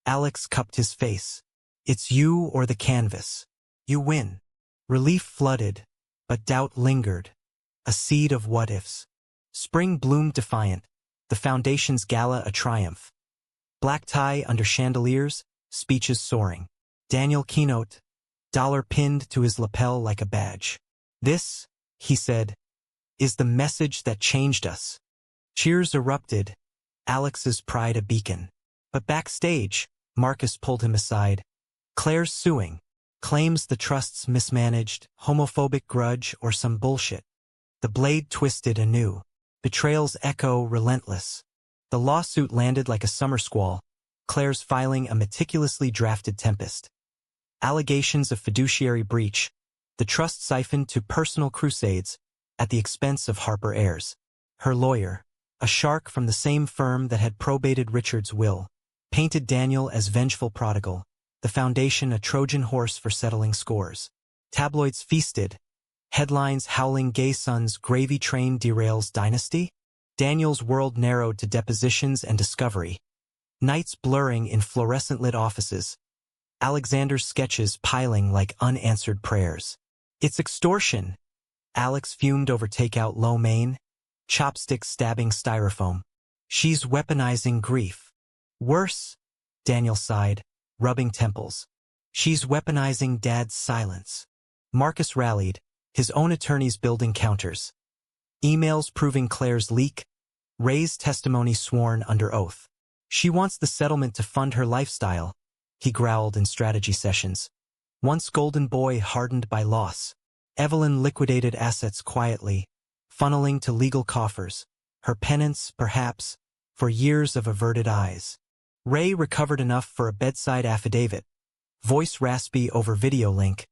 Alex cupped his face. It's you or the canvas. You win. Relief flooded, but doubt lingered. A seed of what-ifs. Spring bloomed defiant. The foundation's gala a triumph. Black tie under chandeliers, speeches soaring. Daniel keynote. Dollar pinned to his lapel like a badge. This, he said, is the message that changed us. Cheers erupted. Alex's pride a beacon. But backstage, Marcus pulled him aside. Claire's suing. Claims the trust's mismanaged, homophobic grudge or some bullshit. The blade twisted anew. Betrayal's echo relentless. The lawsuit landed like a summer squall. Claire's filing a meticulously drafted tempest. Allegations of fiduciary breach. The trust siphoned to personal crusades at the expense of Harper heirs. Her lawyer, a shark from the same firm that had probated Richard's will, painted Daniel as vengeful prodigal, the foundation a Trojan horse for settling scores. Tabloids feasted. Headlines howling gay sons gravy train derails dynasty. Daniel's world narrowed to depositions and discovery. Nights blurring in fluorescent-lit offices. Alexander's sketches piling like unanswered prayers. It's extortion. Alex fumed over takeout lo mein. Chopsticks stabbing styrofoam. She's weaponizing grief. Worse, Daniel sighed, rubbing temples. She's weaponizing Dad's silence. Marcus rallied, his own attorneys building counters. Emails proving Claire's leak. Ray's testimony sworn under oath. She wants the settlement to fund her lifestyle, he growled in strategy sessions. Once golden boy hardened by loss. Evelyn liquidated assets quietly, funneling to legal coffers, her penance, perhaps, for years of averted eyes. Ray recovered enough for a bedside affidavit, voice raspy over video link.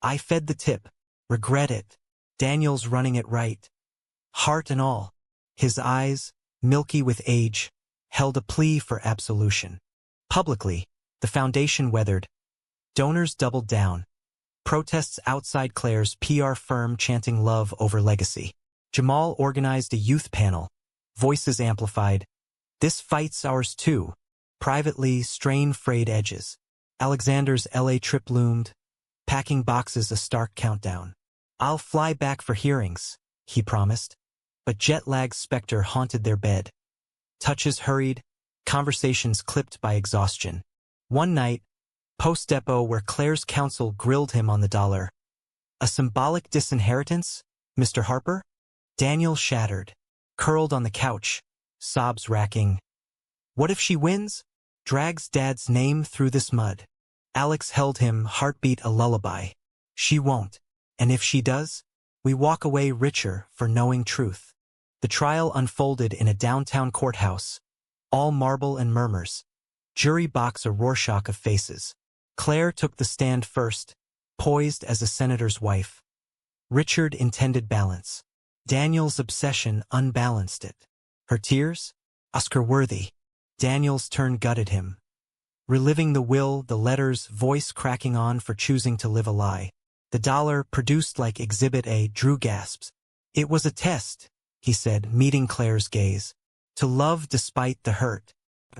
I fed the tip. Regret it. Daniel's running it right. Heart and all. His eyes, milky with age, held a plea for absolution. Publicly, the foundation weathered. Donors doubled down. Protests outside Claire's PR firm chanting love over legacy. Jamal organized a youth panel. Voices amplified. This fight's ours too. Privately, strain frayed edges. Alexander's LA trip loomed, packing boxes a stark countdown. I'll fly back for hearings, he promised. But jet-lag specter haunted their bed. Touches hurried, conversations clipped by exhaustion. One night, post-depo where Claire's counsel grilled him on the dollar. A symbolic disinheritance, Mr. Harper? Daniel shattered, curled on the couch, sobs racking. What if she wins? Drags Dad's name through this mud. Alex held him, heartbeat a lullaby. She won't. And if she does, we walk away richer for knowing truth. The trial unfolded in a downtown courthouse. All marble and murmurs. Jury box a Rorschach of faces. Claire took the stand first, poised as a senator's wife. Richard intended balance. Daniel's obsession unbalanced it. Her tears? Oscar-worthy. Daniel's turn gutted him. Reliving the will, the letters, voice cracking on for choosing to live a lie. The dollar, produced like Exhibit A, drew gasps. It was a test, he said, meeting Claire's gaze. To love despite the hurt.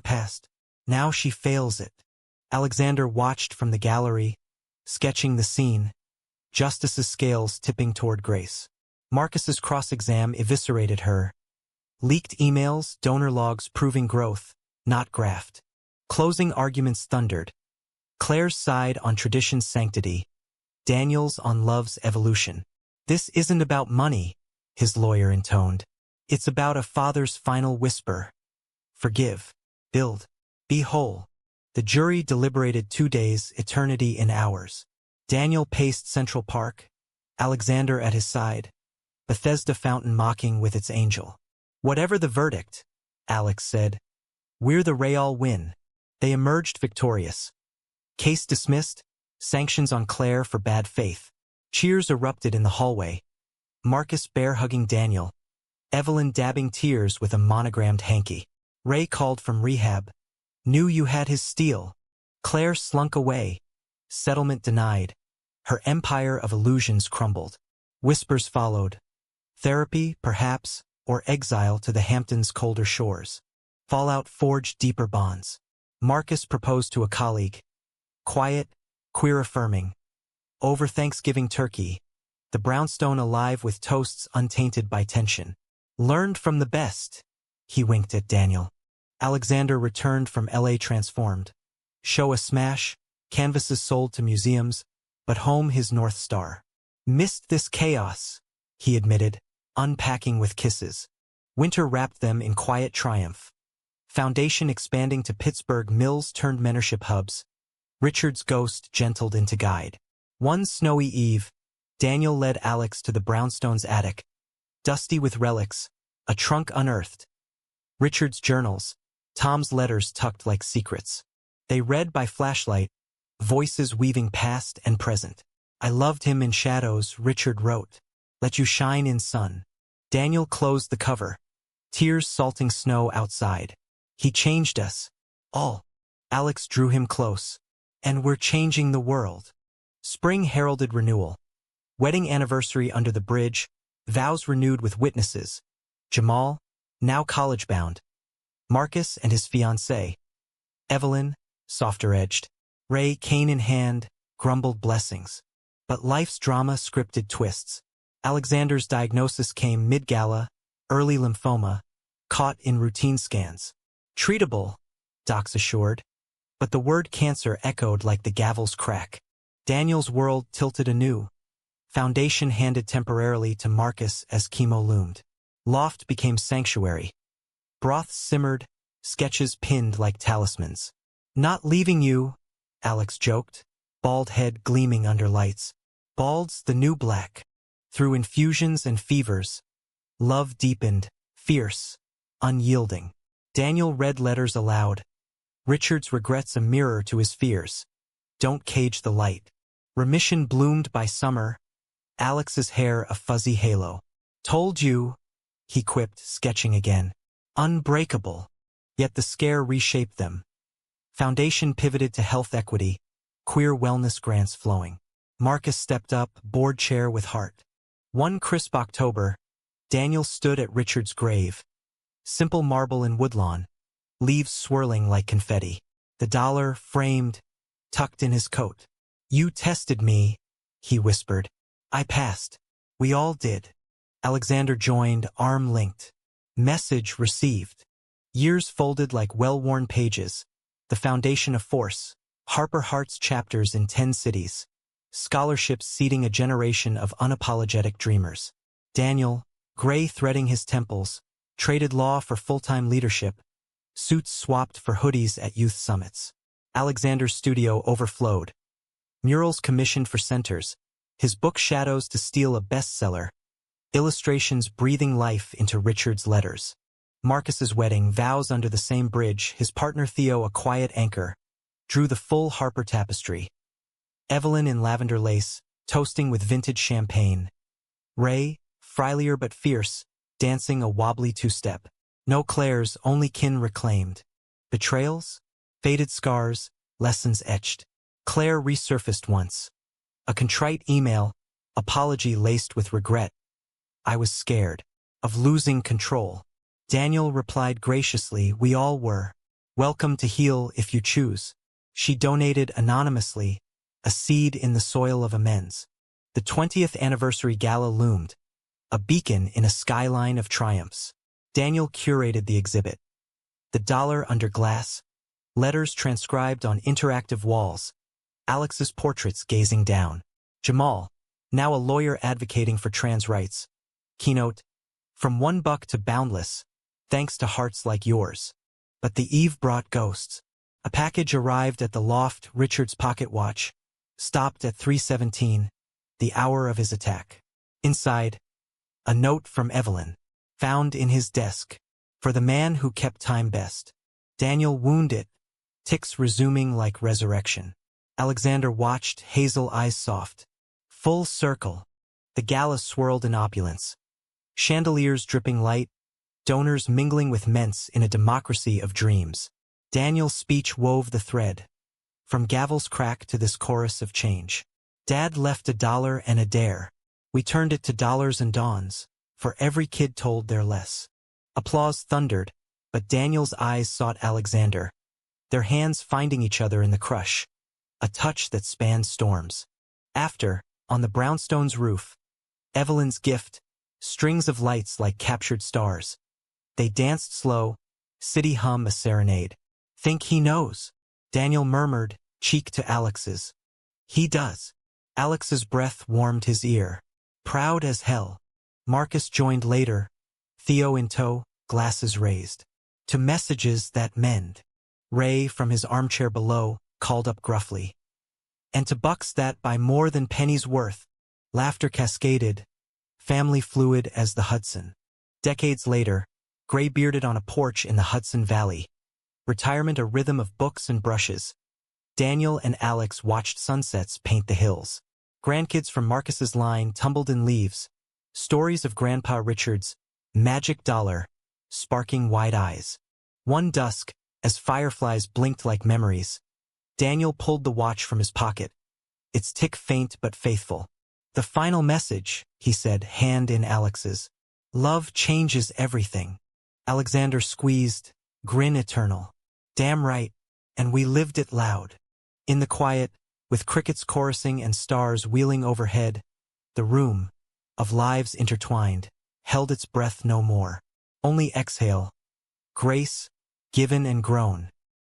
Past. Now she fails it. Alexander watched from the gallery, sketching the scene. Justice's scales tipping toward grace. Marcus's cross-exam eviscerated her. Leaked emails, donor logs proving growth, not graft. Closing arguments thundered. Claire's side on tradition's sanctity. Daniel's on love's evolution. This isn't about money, his lawyer intoned. It's about a father's final whisper. Forgive. Build. Be whole. The jury deliberated 2 days, eternity in hours. Daniel paced Central Park, Alexander at his side, Bethesda fountain mocking with its angel. Whatever the verdict, Alex said, we're the Real win. They emerged victorious. Case dismissed, sanctions on Claire for bad faith. Cheers erupted in the hallway. Marcus bear-hugging Daniel. Evelyn dabbing tears with a monogrammed hanky. Ray called from rehab. Knew you had his steel. Claire slunk away. Settlement denied. Her empire of illusions crumbled. Whispers followed. Therapy, perhaps, or exile to the Hamptons' colder shores. Fallout forged deeper bonds. Marcus proposed to a colleague. Quiet, queer-affirming. Over Thanksgiving turkey. The brownstone alive with toasts untainted by tension. Learned from the best. He winked at Daniel. Alexander returned from LA transformed. Show a smash, canvases sold to museums, but home his North Star. Missed this chaos, he admitted, unpacking with kisses. Winter wrapped them in quiet triumph. Foundation expanding to Pittsburgh mills turned mentorship hubs. Richard's ghost gentled into guide. One snowy eve, Daniel led Alex to the brownstone's attic. Dusty with relics, a trunk unearthed. Richard's journals, Tom's letters tucked like secrets. They read by flashlight, voices weaving past and present. I loved him in shadows, Richard wrote. Let you shine in sun. Daniel closed the cover. Tears salting snow outside. He changed us. All. Alex drew him close. And we're changing the world. Spring heralded renewal. Wedding anniversary under the bridge, vows renewed with witnesses. Jamal, now college-bound. Marcus and his fiancée. Evelyn, softer-edged. Ray, cane in hand, grumbled blessings. But life's drama scripted twists. Alexander's diagnosis came mid-gala, early lymphoma, caught in routine scans. Treatable, docs assured. But the word cancer echoed like the gavel's crack. Daniel's world tilted anew. Foundation handed temporarily to Marcus as chemo loomed. Loft became sanctuary. Broths simmered, sketches pinned like talismans. Not leaving you, Alex joked, bald head gleaming under lights. Bald's the new black. Through infusions and fevers, love deepened, fierce, unyielding. Daniel read letters aloud. Richard's regrets a mirror to his fears. Don't cage the light. Remission bloomed by summer. Alex's hair a fuzzy halo. Told you, he quipped, sketching again. Unbreakable. Yet the scare reshaped them. Foundation pivoted to health equity, queer wellness grants flowing. Marcus stepped up, board chair with heart. One crisp October, Daniel stood at Richard's grave. Simple marble in woodlawn, leaves swirling like confetti. The dollar, framed, tucked in his coat. You tested me, he whispered. I passed. We all did. Alexander joined, arm linked. Message received. Years folded like well-worn pages. The foundation of force. Harper Hart's chapters in 10 cities. Scholarships seeding a generation of unapologetic dreamers. Daniel, gray threading his temples, traded law for full-time leadership. Suits swapped for hoodies at youth summits. Alexander's studio overflowed. Murals commissioned for centers. His book Shadows to steal a bestseller. Illustrations breathing life into Richard's letters. Marcus's wedding, vows under the same bridge, his partner Theo a quiet anchor, drew the full Harper tapestry. Evelyn in lavender lace, toasting with vintage champagne. Ray, frilier but fierce, dancing a wobbly two-step. No Claire's, only kin reclaimed. Betrayals? Faded scars, lessons etched. Claire resurfaced once. A contrite email, apology laced with regret. I was scared of losing control. Daniel replied graciously, we all were. Welcome to heal if you choose. She donated anonymously, a seed in the soil of amends. The 20th anniversary gala loomed, a beacon in a skyline of triumphs. Daniel curated the exhibit. The dollar under glass, letters transcribed on interactive walls, Alex's portraits gazing down. Jamal, now a lawyer advocating for trans rights. Keynote, from $1 to boundless, thanks to hearts like yours. But the eve brought ghosts. A package arrived at the loft, Richard's pocket watch, stopped at 3:17, the hour of his attack. Inside, a note from Evelyn, found in his desk, for the man who kept time best. Daniel wounded, ticks resuming like resurrection. Alexander watched, hazel eyes soft. Full circle. The gala swirled in opulence. Chandeliers dripping light, donors mingling with ments in a democracy of dreams. Daniel's speech wove the thread. From gavel's crack to this chorus of change. Dad left $1 and a dare. We turned it to dollars and dawns, for every kid told their less. Applause thundered, but Daniel's eyes sought Alexander. Their hands finding each other in the crush. A touch that spanned storms. After, on the brownstone's roof, Evelyn's gift, strings of lights like captured stars. They danced slow, city hum a serenade. Think he knows? Daniel murmured, cheek to Alex's. He does. Alex's breath warmed his ear. Proud as hell. Marcus joined later, Theo in tow, glasses raised. To messages that mend. Ray, from his armchair below, called up gruffly. And to bucks that by more than pennies worth, laughter cascaded, family fluid as the Hudson. Decades later, gray-bearded on a porch in the Hudson Valley, retirement a rhythm of books and brushes, Daniel and Alex watched sunsets paint the hills. Grandkids from Marcus's line tumbled in leaves, stories of Grandpa Richard's magic dollar, sparking wide eyes. One dusk, as fireflies blinked like memories, Daniel pulled the watch from his pocket, its tick faint but faithful. The final message, he said, hand in Alex's. Love changes everything. Alexander squeezed, grin eternal. Damn right, and we lived it loud. In the quiet, with crickets chorusing and stars wheeling overhead, the room, of lives intertwined, held its breath no more. Only exhale. Grace, given and grown.